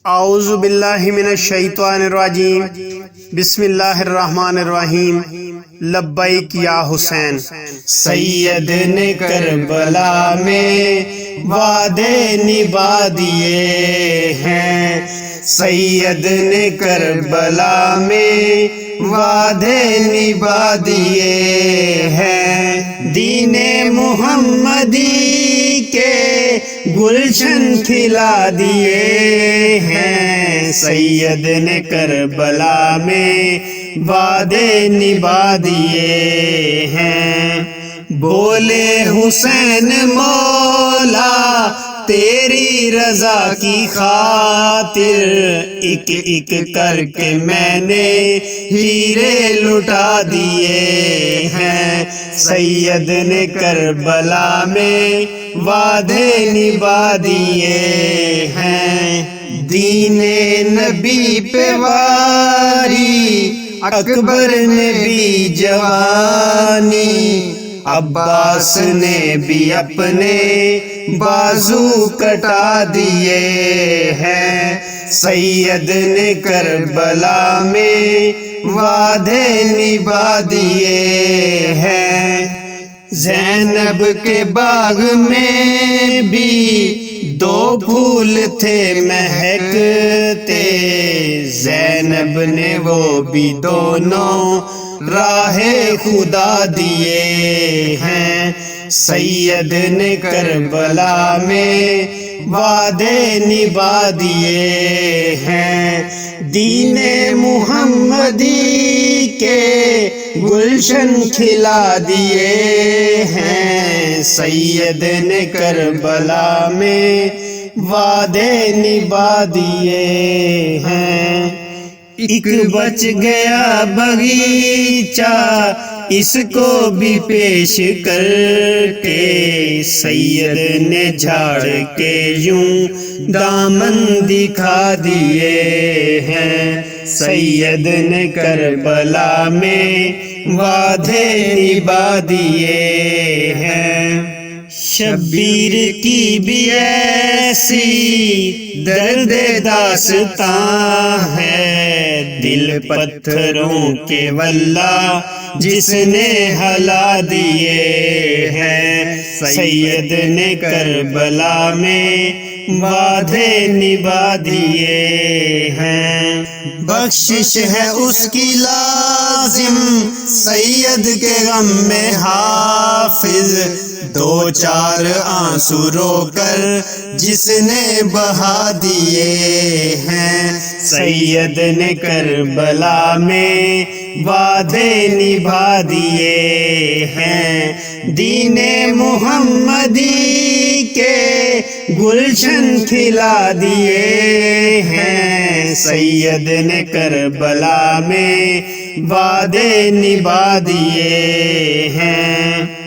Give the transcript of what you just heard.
اعوذ باللہ من الشیطان الرجیم بسم اللہ الرحمن الرحیم لبیک یا حسین۔ سید نے کربلا میں وعدے نبھا دیے ہیں، سید نے کربلا میں وعدے نبھا دیے ہیں، دین محمدی کے گلشن کھلا دیے ہیں، سید نے کربلا میں وعدے نبھا دیے ہیں۔ بولے حسین مولا تیری رضا کی خاطر، ایک ایک کر کے میں نے ہیرے لٹا دیے ہیں، سید نے کربلا میں وعدے نبھا دیے ہیں، دین نبی پہ واری اکبر نے بھی جوانی، عباس نے بھی اپنے بازو کٹا دیے ہیں، سید نے کربلا میں وعدے نبھا دیے ہیں۔ زینب کے باغ میں بھی دو پھول تھے مہکتے، زینب نے وہ بھی دونوں راہ خدا دیے ہیں، سید نے کربلا میں وعدے نبھا دیے ہیں، دین محمدی کے گلشن کھلا دیے ہیں، سید نے کربلا میں وعدے نبھا دیے ہیں۔ ایک بچ گیا بغیچہ اس کو بھی پیش کر کے، سید نے جھاڑ کے یوں دامن دکھا دیے ہیں، سید نے کربلا میں وعدے نبھا دیے ہیں۔ شبیر کی بھی ایسی درد داستاں ہے، دل پتھروں کے واللہ جس نے ہلا دیے ہیں، سید نے کربلا میں وعدے نبھا دیے ہیں، بخشش ہے اس کی لازم سید کے غم میں حافظ، دو چار آنسو رو کر جس نے بہا دیے ہیں، سید نے کربلا میں وعدے نبھا دیے ہیں، دین محمدی کے گلشن کھلا دیے ہیں، سید نے کربلا میں وعدے نبھا دیے ہیں۔